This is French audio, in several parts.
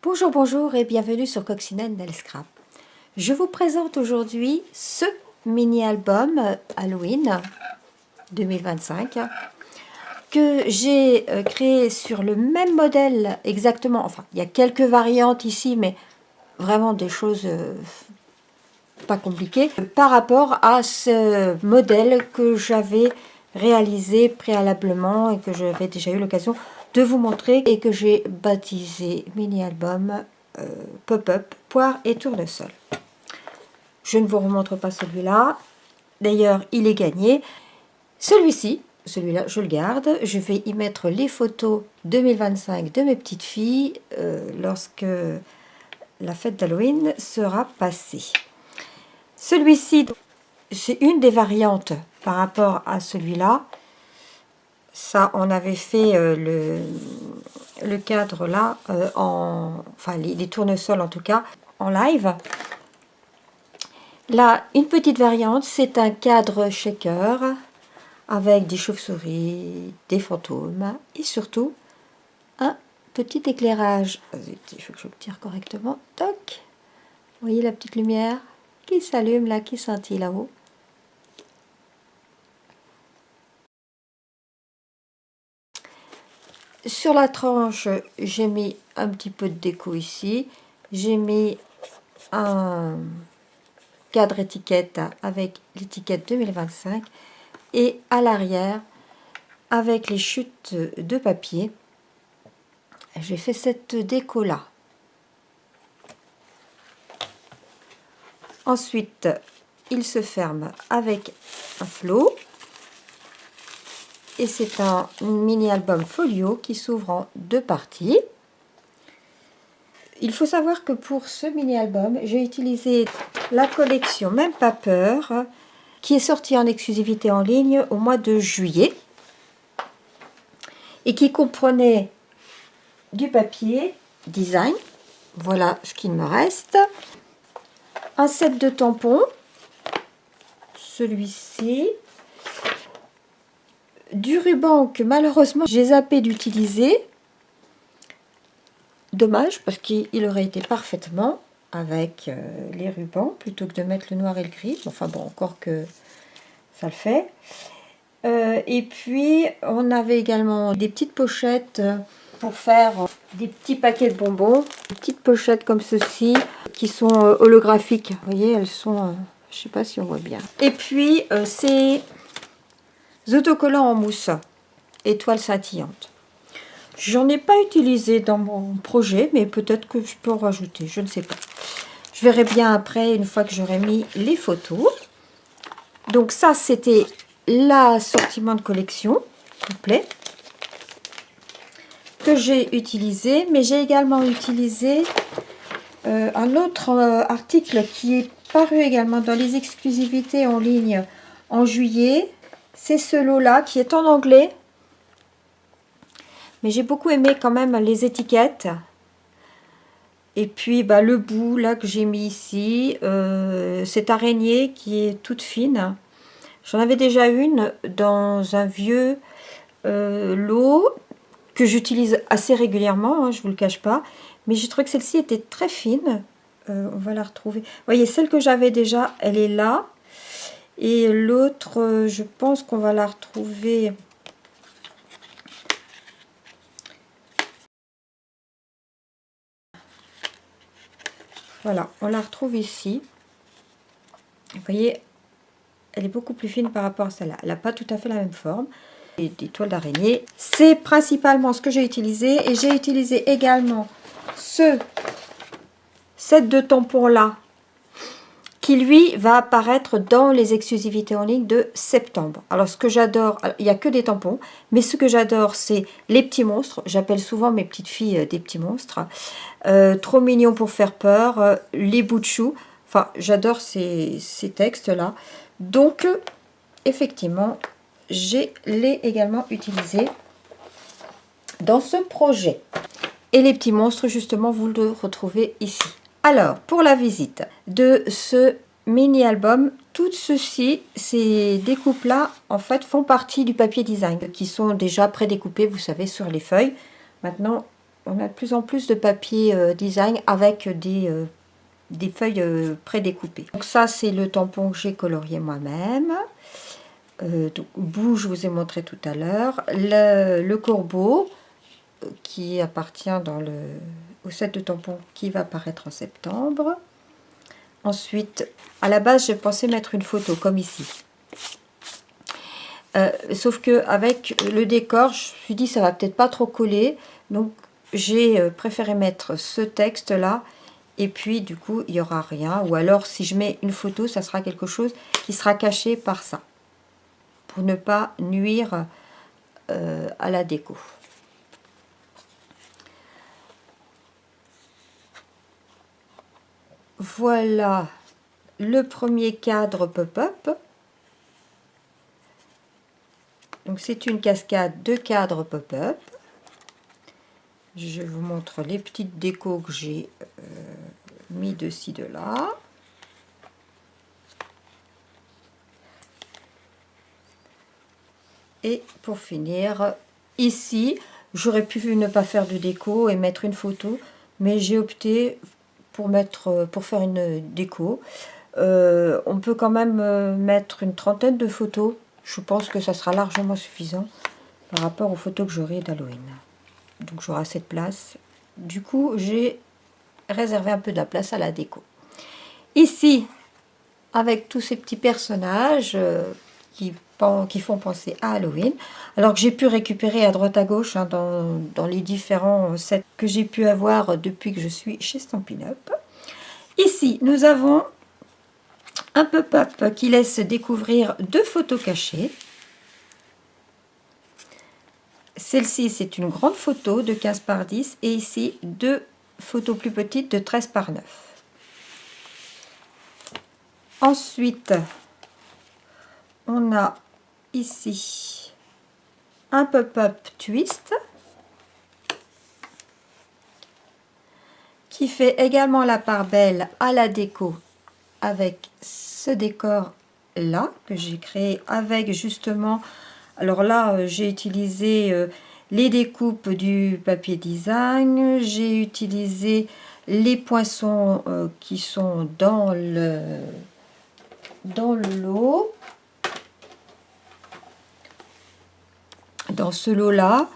Bonjour, bonjour et bienvenue sur Coccinelle Nail Scrap. Je vous présente aujourd'hui ce mini-album Halloween 2025 que j'ai créé sur le même modèle exactement. Enfin, il y a quelques variantes ici, mais vraiment des choses pas compliquées par rapport à ce modèle que j'avais réalisé préalablement et que j'avais déjà eu l'occasion de vous montrer et que j'ai baptisé mini-album Pop-up, poire et tournesol. Je ne vous remontre pas celui-là. D'ailleurs, il est gagné. Celui-là, je le garde. Je vais y mettre les photos 2025 de mes petites filles lorsque la fête d'Halloween sera passée. Celui-ci, c'est une des variantes par rapport à celui-là. Ça, on avait fait le cadre là, enfin les tournesols en tout cas, en live. Là, une petite variante, c'est un cadre shaker avec des chauves-souris, des fantômes et surtout un petit éclairage. Il faut que je le tire correctement. Toc. Vous voyez la petite lumière qui s'allume là, qui scintille là-haut. Sur la tranche, j'ai mis un petit peu de déco ici. J'ai mis un cadre étiquette avec l'étiquette 2025 et à l'arrière avec les chutes de papier. J'ai fait cette déco là. Ensuite, il se ferme avec un flot. Et c'est un mini-album folio qui s'ouvre en deux parties. Il faut savoir que pour ce mini-album, j'ai utilisé la collection Même pas peur, qui est sortie en exclusivité en ligne au mois de juillet et qui comprenait du papier design, voilà ce qu'il me reste, un set de tampons, celui-ci, du ruban que malheureusement j'ai zappé d'utiliser. Dommage parce qu'il aurait été parfaitement avec les rubans plutôt que de mettre le noir et le gris. Enfin bon, encore que ça le fait. Et puis on avait également des petites pochettes pour faire des petits paquets de bonbons. Des petites pochettes comme ceci qui sont holographiques. Vous voyez, elles sont... je ne sais pas si on voit bien. Et puis ces autocollants en mousse, étoiles scintillantes. J'en ai pas utilisé dans mon projet, mais peut-être que je peux en rajouter, je ne sais pas. Je verrai bien après, une fois que j'aurai mis les photos. Donc ça, c'était l'assortiment de collection complet que j'ai utilisé. Mais j'ai également utilisé un autre article qui est paru également dans les exclusivités en ligne en juillet. C'est ce lot-là qui est en anglais. Mais j'ai beaucoup aimé quand même les étiquettes. Et puis bah, le bout là que j'ai mis ici, cette araignée qui est toute fine. J'en avais déjà une dans un vieux lot que j'utilise assez régulièrement, hein, je ne vous le cache pas. Mais j'ai trouvé que celle-ci était très fine. On va la retrouver. Vous voyez, celle que j'avais déjà, elle est là. Et l'autre, je pense qu'on va la retrouver... Voilà, on la retrouve ici. Vous voyez, elle est beaucoup plus fine par rapport à celle-là. Elle n'a pas tout à fait la même forme. Et des toiles d'araignée. C'est principalement ce que j'ai utilisé. Et j'ai utilisé également ce set de tampons-là, qui lui va apparaître dans les exclusivités en ligne de septembre. Alors ce que j'adore, il n'y a que des tampons, mais ce que j'adore c'est les petits monstres. J'appelle souvent mes petites filles des petits monstres. Trop mignons pour faire peur, les bouts de chou. Enfin, j'adore ces textes-là. Donc, effectivement, je l'ai également utilisé dans ce projet. Et les petits monstres, justement, vous le retrouvez ici. Alors, pour la visite de ce mini-album, tout ceci, ces découpes-là, en fait, font partie du papier design, qui sont déjà prédécoupés, vous savez, sur les feuilles. Maintenant, on a de plus en plus de papier design avec des feuilles prédécoupées. Donc ça, c'est le tampon que j'ai colorié moi-même. Donc, bout, je vous ai montré tout à l'heure. Le corbeau, qui appartient au set de tampons qui va apparaître en septembre. Ensuite, à la base, je pensais mettre une photo, comme ici. Sauf que avec le décor, je me suis dit ça va peut-être pas trop coller, donc j'ai préféré mettre ce texte là, et puis du coup il y aura rien, ou alors si je mets une photo, ça sera quelque chose qui sera caché par ça, pour ne pas nuire à la déco. Voilà le premier cadre pop-up. Donc c'est une cascade de cadres pop-up. Je vous montre les petites décos que j'ai mis de ci, de là. Et pour finir, ici, j'aurais pu ne pas faire de déco et mettre une photo, mais j'ai opté pour faire une déco. On peut quand même mettre une trentaine de photos. Je pense que ça sera largement suffisant par rapport aux photos que j'aurai d'Halloween. Donc j'aurai assez de place. Du coup, j'ai réservé un peu de la place à la déco. Ici, avec tous ces petits personnages qui font penser à Halloween. Alors que j'ai pu récupérer à droite à gauche hein, dans les différents sets que j'ai pu avoir depuis que je suis chez Stampin' Up. Ici, nous avons un pop-up qui laisse découvrir 2 photos cachées. Celle-ci, c'est une grande photo de 15 par 10 et ici, 2 photos plus petites de 13 par 9. Ensuite, on a ici un pop-up twist qui fait également la part belle à la déco avec ce décor là que j'ai créé avec justement, alors là j'ai utilisé les découpes du papier design, j'ai utilisé les poinçons qui sont dans le lot. Dans ce lot là,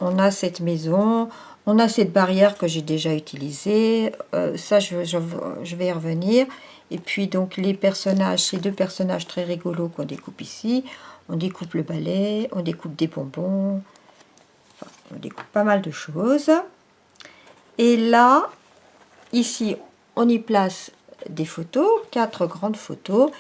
on a cette maison, on a cette barrière que j'ai déjà utilisée, ça je vais y revenir. Et puis donc les personnages, ces 2 personnages très rigolos qu'on découpe ici, on découpe le balai, on découpe des bonbons, enfin, on découpe pas mal de choses. Et là, ici, on y place des photos, 4 grandes photos.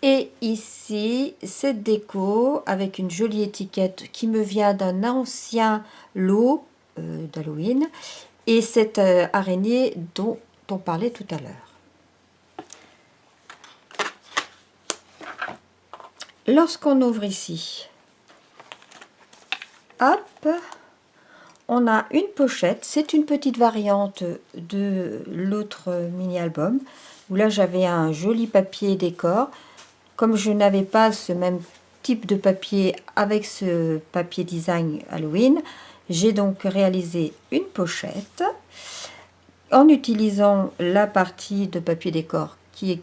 Et ici, cette déco avec une jolie étiquette qui me vient d'un ancien lot d'Halloween. Et cette araignée dont on parlait tout à l'heure. Lorsqu'on ouvre ici, hop, on a une pochette. C'est une petite variante de l'autre mini-album, où là j'avais un joli papier décor. Comme je n'avais pas ce même type de papier avec ce papier design Halloween, j'ai donc réalisé une pochette en utilisant la partie de papier décor qui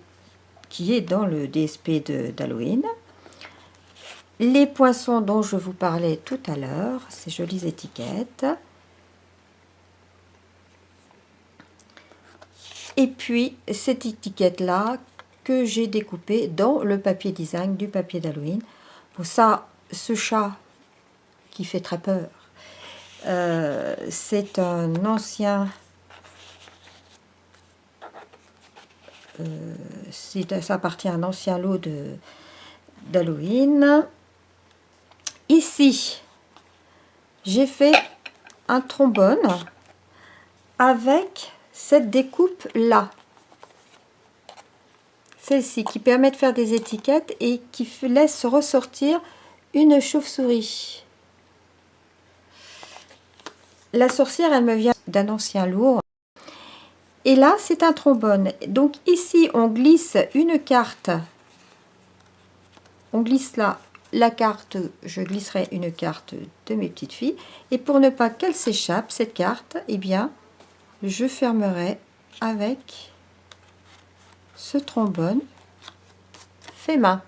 est dans le DSP d'Halloween. Les poinçons dont je vous parlais tout à l'heure, ces jolies étiquettes. Et puis cette étiquette-là que j'ai découpée dans le papier design du papier d'Halloween. Pour ça, ce chat qui fait très peur, c'est un ancien... ça appartient à un ancien lot d'Halloween. Ici, j'ai fait un trombone avec cette découpe là, celle-ci qui permet de faire des étiquettes et qui laisse ressortir une chauve-souris. La sorcière, elle me vient d'un ancien lot. Et là, c'est un trombone. Donc ici, on glisse une carte. On glisse là la carte, je glisserai une carte de mes petites filles. Et pour ne pas qu'elle s'échappe, cette carte, eh bien, je fermerai avec ce trombone fait main.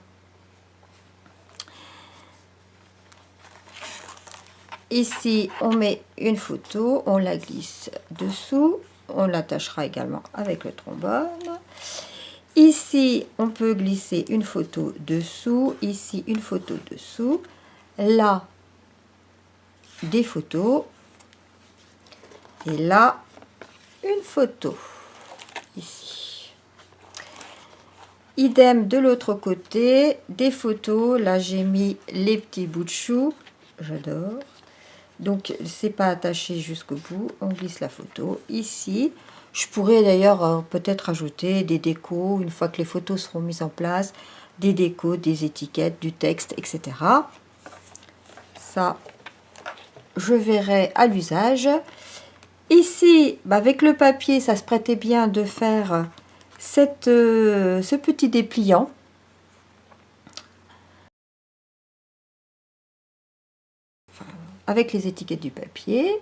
Ici, on met une photo, on la glisse dessous, on l'attachera également avec le trombone. Ici, on peut glisser une photo dessous, ici une photo dessous, là, des photos, et là, une photo, ici. Idem de l'autre côté, des photos, là j'ai mis les petits bouts de chou, j'adore. Donc, c'est pas attaché jusqu'au bout. On glisse la photo ici. Je pourrais d'ailleurs peut-être ajouter des décos une fois que les photos seront mises en place. Des décos, des étiquettes, du texte, etc. Ça, je verrai à l'usage. Ici, bah avec le papier, ça se prêtait bien de faire ce petit dépliant. Avec les étiquettes du papier.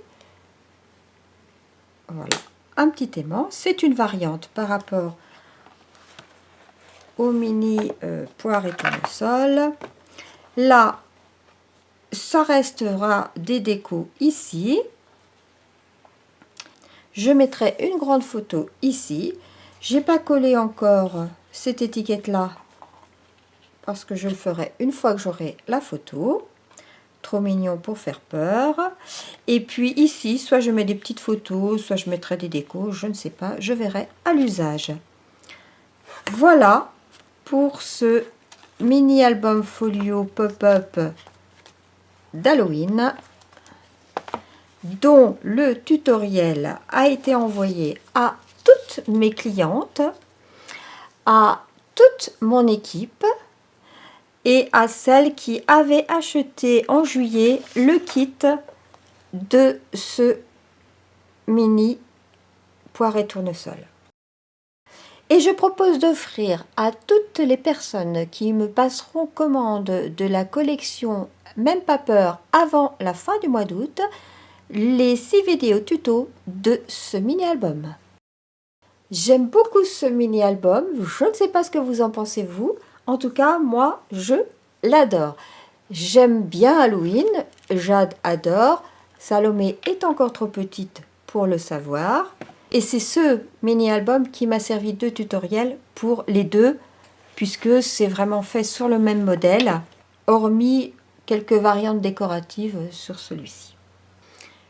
Voilà, un petit aimant. C'est une variante par rapport au mini poire et tournesol. Là, ça restera des décos ici. Je mettrai une grande photo ici. J'ai pas collé encore cette étiquette là parce que je le ferai une fois que j'aurai la photo. Trop mignon pour faire peur. Et puis ici, soit je mets des petites photos, soit je mettrai des décos, je ne sais pas, je verrai à l'usage. Voilà pour ce mini album folio pop-up d'Halloween, dont le tutoriel a été envoyé à toutes mes clientes, à toute mon équipe, et à celles qui avaient acheté en juillet le kit de ce mini poire et tournesol. Et je propose d'offrir à toutes les personnes qui me passeront commande de la collection Même pas peur avant la fin du mois d'août, les 6 vidéos tuto de ce mini-album. J'aime beaucoup ce mini-album, je ne sais pas ce que vous en pensez vous. En tout cas, moi, je l'adore. J'aime bien Halloween, Jade adore. Salomé est encore trop petite pour le savoir. Et c'est ce mini-album qui m'a servi de tutoriel pour les deux, puisque c'est vraiment fait sur le même modèle, hormis quelques variantes décoratives sur celui-ci.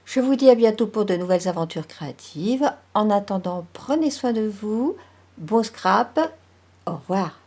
Je vous dis à bientôt pour de nouvelles aventures créatives. En attendant, prenez soin de vous. Bon scrap. Au revoir.